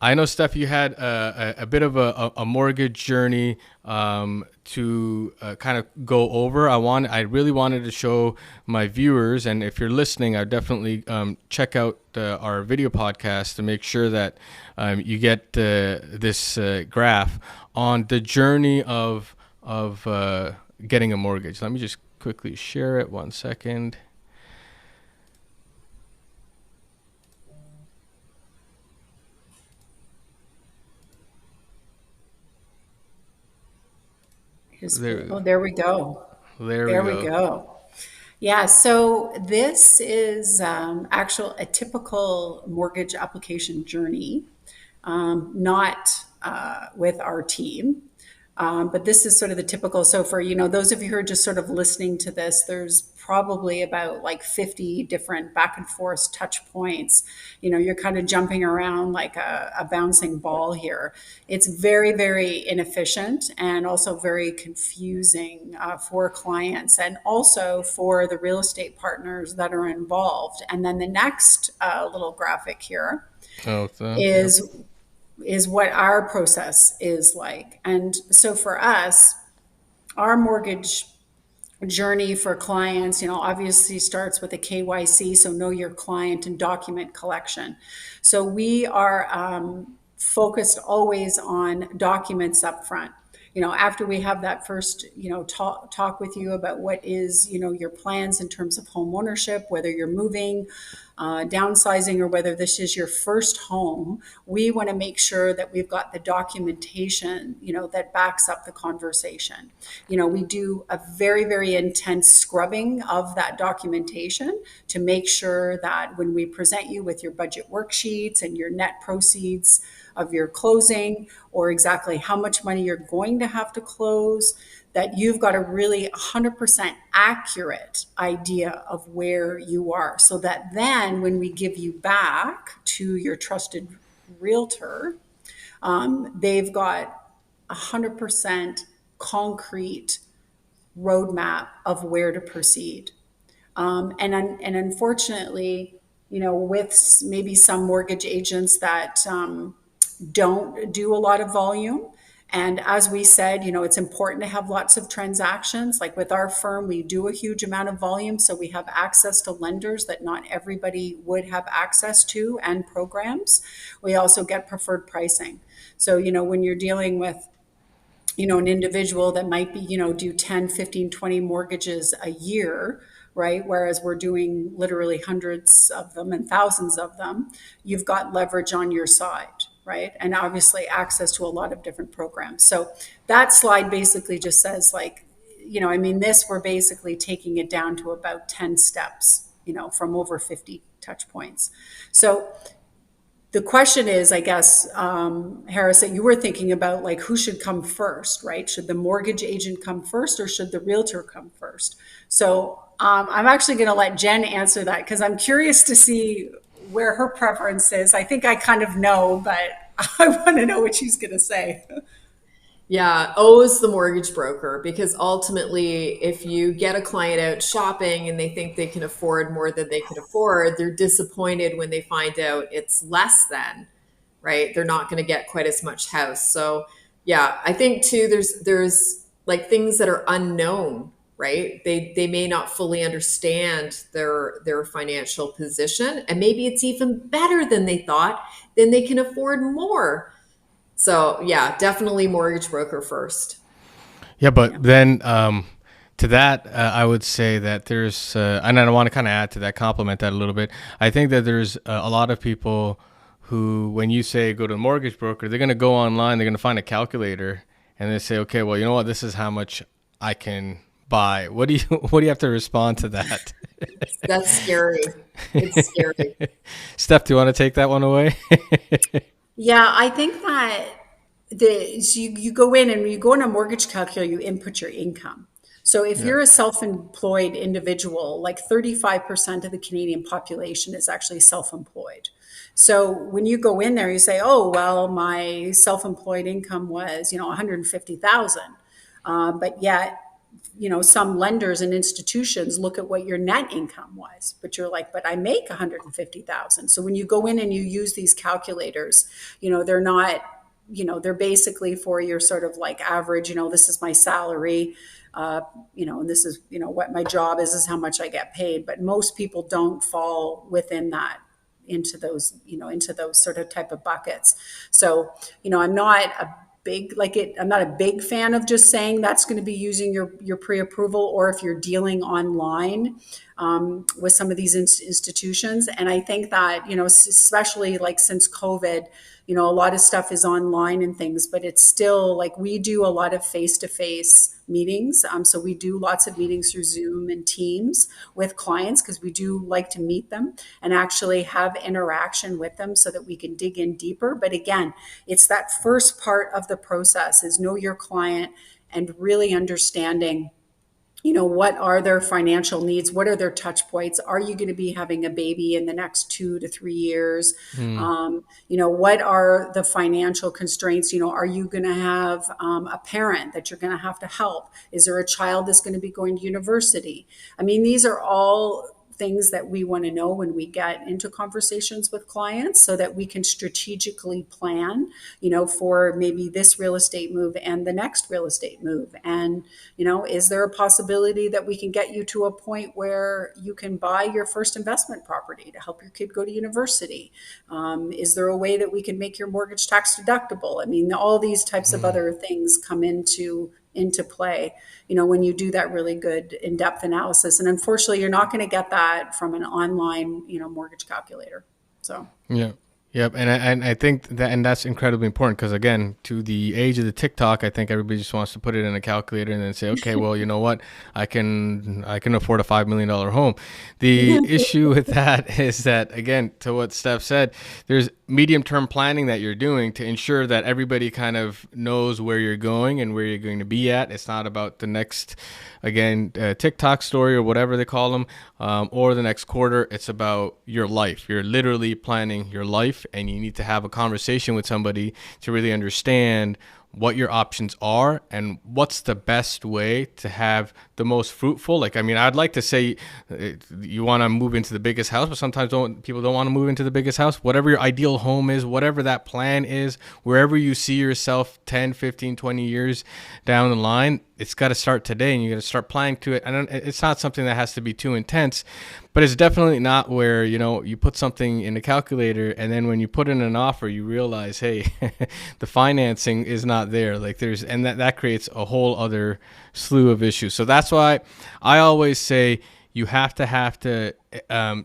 [SPEAKER 1] I know, Steph, you had a bit of a mortgage journey to kind of go over. I really wanted to show my viewers, and if you're listening, I definitely check out our video podcast to make sure that you get this graph on the journey of getting a mortgage. Let me just quickly share it. 1 second.
[SPEAKER 2] There we go.
[SPEAKER 1] There we
[SPEAKER 2] We
[SPEAKER 1] go.
[SPEAKER 2] go. Yeah, so this is a typical mortgage application journey, not with our team. But this is sort of the typical. So for, those of you who are just sort of listening to this, there's probably about like 50 different back and forth touch points. You're kind of jumping around like a bouncing ball here. It's very, very inefficient and also very confusing for clients and also for the real estate partners that are involved. And then the next little graphic here
[SPEAKER 1] Oh, so, yeah.
[SPEAKER 2] is what our process is like. And so for us, our mortgage journey for clients, obviously starts with a KYC, so know your client, and document collection. So we are focused always on documents up front. After we have that first, talk with you about what is, your plans in terms of home ownership, whether you're moving, downsizing, or whether this is your first home, we want to make sure that we've got the documentation, that backs up the conversation. We do a very, very intense scrubbing of that documentation to make sure that when we present you with your budget worksheets and your net proceeds of your closing, or exactly how much money you're going to have to close, that you've got a really 100% accurate idea of where you are. So that then when we give you back to your trusted realtor, they've got 100% concrete roadmap of where to proceed. And unfortunately, with maybe some mortgage agents that don't do a lot of volume. And as we said, it's important to have lots of transactions. Like with our firm, we do a huge amount of volume. So we have access to lenders that not everybody would have access to, and programs. We also get preferred pricing. So, when you're dealing with an individual that might be, do 10, 15, 20 mortgages a year, right? Whereas we're doing literally hundreds of them and thousands of them, you've got leverage on your side, right? And obviously access to a lot of different programs. So that slide basically just says this, we're basically taking it down to about 10 steps, from over 50 touch points. So the question is, I guess, Harris, that you were thinking about, like, who should come first, right? Should the mortgage agent come first or should the realtor come first? So I'm actually going to let Jen answer that because I'm curious to see where her preference is. I think I kind of know, but I want to know what she's going to say.
[SPEAKER 3] Yeah, O is the mortgage broker, because ultimately, if you get a client out shopping and they think they can afford more than they can afford, they're disappointed when they find out it's less than, right? They're not going to get quite as much house. So, yeah, I think too, there's like things that are unknown, right? They may not fully understand their financial position, and maybe it's even better than they thought, then they can afford more. So yeah, definitely mortgage broker first.
[SPEAKER 1] Yeah, but then to that, I would say that there's, and I want to kind of add to that, complement that a little bit. I think that there's a lot of people who, when you say go to a mortgage broker, they're going to go online, they're going to find a calculator, and they say, okay, well, you know what, this is how much I can buy. What do you what do you have to respond to that?
[SPEAKER 3] That's scary. It's scary.
[SPEAKER 1] Steph, do you want to take that one away?
[SPEAKER 2] Yeah, I think that so you go in and when you go in a mortgage calculator, you input your income. So if
[SPEAKER 1] Yeah.
[SPEAKER 2] you're a self-employed individual, like 35% of the Canadian population is actually self-employed. So when you go in there, you say, oh, well, my self-employed income was, 150,000. But yet, some lenders and institutions look at what your net income was, but you're like, but I make 150,000. So when you go in and you use these calculators, they're not, they're basically for your sort of like average, this is my salary, and this is, what my job is how much I get paid. But most people don't fall within that, into those sort of type of buckets. So, I'm not a I'm not a big fan of just saying that's going to be using your pre-approval, or if you're dealing online with some of these institutions. And I think that, especially like since COVID, a lot of stuff is online and things, but it's still like we do a lot of face-to-face meetings. So we do lots of meetings through Zoom and Teams with clients because we do like to meet them and actually have interaction with them so that we can dig in deeper. But again, it's that first part of the process is know your client and really understanding, what are their financial needs? What are their touch points? Are you going to be having a baby in the next 2 to 3 years?
[SPEAKER 1] Mm.
[SPEAKER 2] What are the financial constraints? Are you going to have a parent that you're going to have to help? Is there a child that's going to be going to university? I mean, these are all things that we want to know when we get into conversations with clients so that we can strategically plan, for maybe this real estate move and the next real estate move. And, is there a possibility that we can get you to a point where you can buy your first investment property to help your kid go to university? Is there a way that we can make your mortgage tax deductible? I mean, all these types of other things come into play, when you do that really good in-depth analysis. And unfortunately, you're not going to get that from an online, mortgage calculator. So.
[SPEAKER 1] Yeah. Yep. And I think that, and that's incredibly important because again, to the age of the TikTok, I think everybody just wants to put it in a calculator and then say, okay, well, you know what? I can afford a $5 million home. The issue with that is that, again, to what Steph said, there's medium-term planning that you're doing to ensure that everybody kind of knows where you're going and where you're going to be at. It's not about the next, again, TikTok story or whatever they call them, or the next quarter. It's about your life. You're literally planning your life, and you need to have a conversation with somebody to really understand what your options are and what's the best way to have the most fruitful. Like, I mean, I'd like to say you want to move into the biggest house, but sometimes people don't want to move into the biggest house. Whatever your ideal home is, whatever that plan is, wherever you see yourself 10, 15, 20 years down the line, it's got to start today, and you got to start planning to it. And it's not something that has to be too intense, but it's definitely not where, you put something in the calculator and then when you put in an offer, you realize, hey, the financing is not there. Like and that creates a whole other slew of issues. So that's why I always say you have to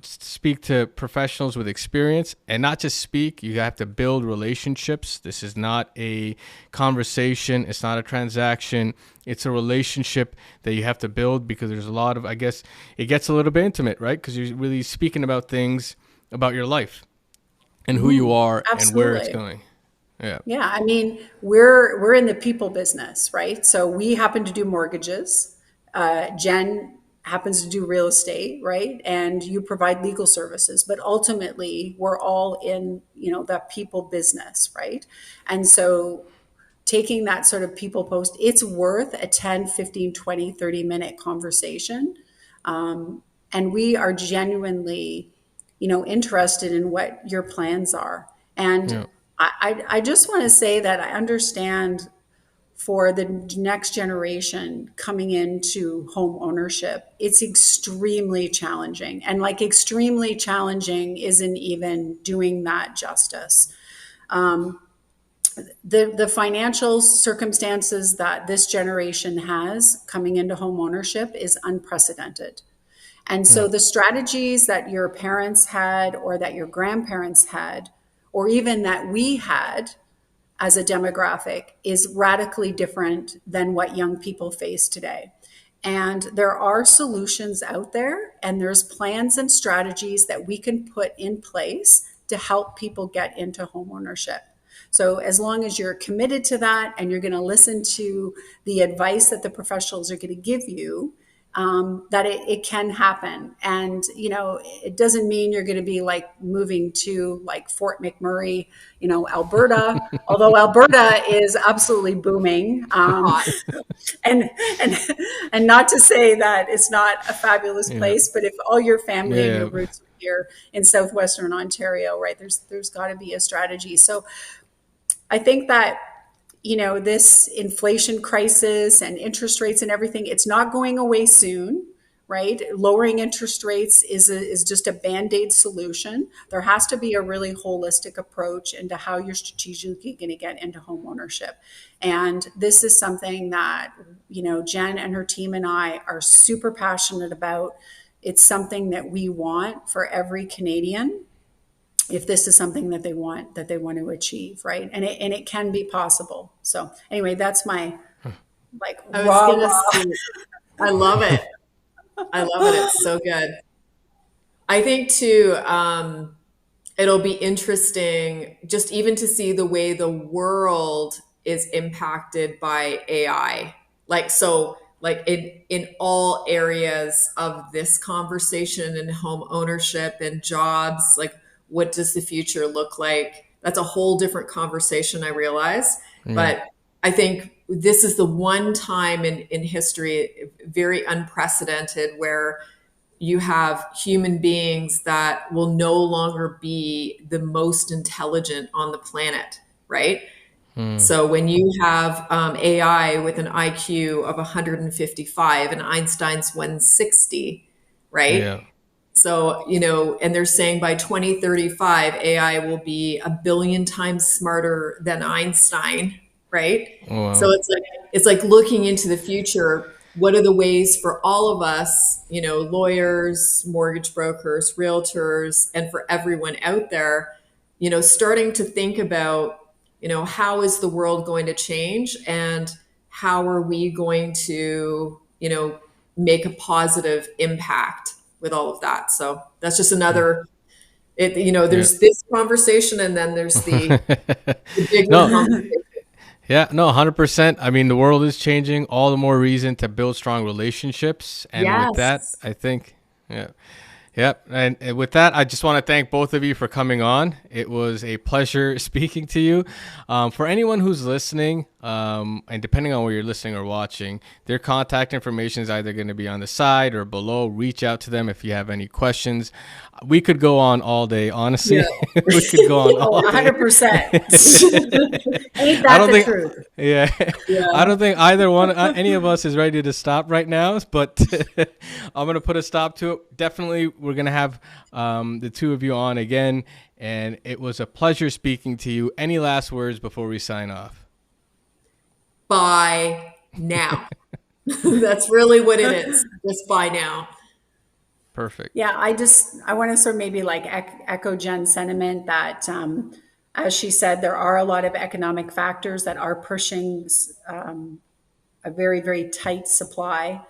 [SPEAKER 1] speak to professionals with experience, and not just speak. You have to build relationships. This is not a conversation. It's not a transaction. It's a relationship that you have to build because there's a lot of, I guess, it gets a little bit intimate, right? Because you're really speaking about things about your life and who you are and where it's going. Yeah.
[SPEAKER 2] Yeah. I mean, we're in the people business, right? So we happen to do mortgages. Jen happens to do real estate, right? And you provide legal services, but ultimately we're all in, that people business, right? And so taking that sort of people post, it's worth a 10, 15, 20, 30-minute conversation. And we are genuinely, interested in what your plans are. And
[SPEAKER 1] Yeah.
[SPEAKER 2] I just want to say that I understand for the next generation coming into home ownership, it's extremely challenging. And like extremely challenging isn't even doing that justice. The financial circumstances that this generation has coming into home ownership is unprecedented. And so
[SPEAKER 1] Yeah.
[SPEAKER 2] the strategies that your parents had or that your grandparents had, or even that we had as a demographic, is radically different than what young people face today. And there are solutions out there, and there's plans and strategies that we can put in place to help people get into homeownership. So as long as you're committed to that and you're going to listen to the advice that the professionals are going to give you, that it can happen. And, it doesn't mean you're going to be like moving to like Fort McMurray, Alberta, although Alberta is absolutely booming. And, and, and not to say that it's not a fabulous place, but if all your family and your roots are here in Southwestern Ontario, right, there's got to be a strategy. So I think that, this inflation crisis and interest rates and everything, it's not going away soon, right? Lowering interest rates is just a Band-Aid solution. There has to be a really holistic approach into how you're strategically going to get into home ownership. And this is something that, Jen and her team and I are super passionate about. It's something that we want for every Canadian, if this is something that they want to achieve, right? And it can be possible. So anyway, that's my like
[SPEAKER 3] I was
[SPEAKER 2] raw,
[SPEAKER 3] gonna
[SPEAKER 2] raw.
[SPEAKER 3] say, I love it. I love it. It's so good. I think too, it'll be interesting just even to see the way the world is impacted by AI. Like in all areas of this conversation and home ownership and jobs, like what does the future look like? That's a whole different conversation, I realize.
[SPEAKER 1] Yeah.
[SPEAKER 3] But I think this is the one time in history, very unprecedented, where you have human beings that will no longer be the most intelligent on the planet, right?
[SPEAKER 1] Mm.
[SPEAKER 3] So when you have AI with an IQ of 155 and Einstein's 160, right?
[SPEAKER 1] Yeah.
[SPEAKER 3] So, and they're saying by 2035, AI will be a billion times smarter than Einstein, right?
[SPEAKER 1] Oh,
[SPEAKER 3] So
[SPEAKER 1] wow.
[SPEAKER 3] it's like looking into the future. What are the ways for all of us, lawyers, mortgage brokers, realtors, and for everyone out there, starting to think about, how is the world going to change and how are we going to, make a positive impact with all of that. So that's just
[SPEAKER 1] Yeah.
[SPEAKER 3] another,
[SPEAKER 1] Yeah.
[SPEAKER 3] there's this conversation and then there's the bigger
[SPEAKER 1] No.
[SPEAKER 3] conversation.
[SPEAKER 1] Yeah, no, 100%. I mean, the world is changing. All the more reason to build strong relationships. And with that,
[SPEAKER 3] Yes.
[SPEAKER 1] I think, yeah. Yep. And with that, I just want to thank both of you for coming on. It was a pleasure speaking to you. For anyone who's listening, and depending on where you're listening or watching, their contact information is either going to be on the side or below. Reach out to them if you have any questions. We could go on all day, honestly.
[SPEAKER 3] Yeah.
[SPEAKER 1] We could go on
[SPEAKER 2] Oh,
[SPEAKER 1] all day.
[SPEAKER 2] 100%. Ain't
[SPEAKER 1] I
[SPEAKER 2] that
[SPEAKER 1] don't
[SPEAKER 2] the
[SPEAKER 1] think,
[SPEAKER 2] truth?
[SPEAKER 1] yeah, I
[SPEAKER 3] Yeah.
[SPEAKER 1] don't think either one, any of us is ready to stop right now, but I'm going to put a stop to it. Definitely, we're going to have the two of you on again, and it was a pleasure speaking to you. Any last words before we sign off?
[SPEAKER 3] By now. That's really what it is. Just by now.
[SPEAKER 1] Perfect.
[SPEAKER 2] Yeah, I want to sort of maybe like echo Jen's sentiment that, as she said, there are a lot of economic factors that are pushing a very, very tight supply,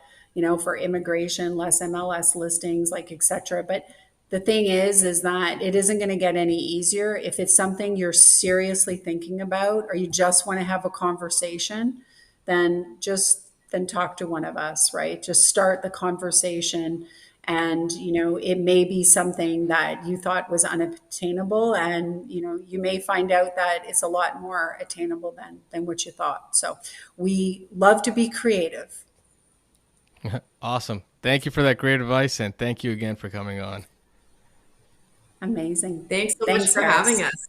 [SPEAKER 2] for immigration, less MLS listings, like et cetera. But the thing is that it isn't going to get any easier. If it's something you're seriously thinking about, or you just want to have a conversation, then talk to one of us, right? Just start the conversation. And, it may be something that you thought was unattainable. And, you may find out that it's a lot more attainable than what you thought. So we love to be creative.
[SPEAKER 1] Awesome. Thank you for that great advice, and thank you again for coming on.
[SPEAKER 2] Amazing.
[SPEAKER 3] Thanks so much
[SPEAKER 2] Thanks,
[SPEAKER 3] for having
[SPEAKER 2] guys.
[SPEAKER 3] us.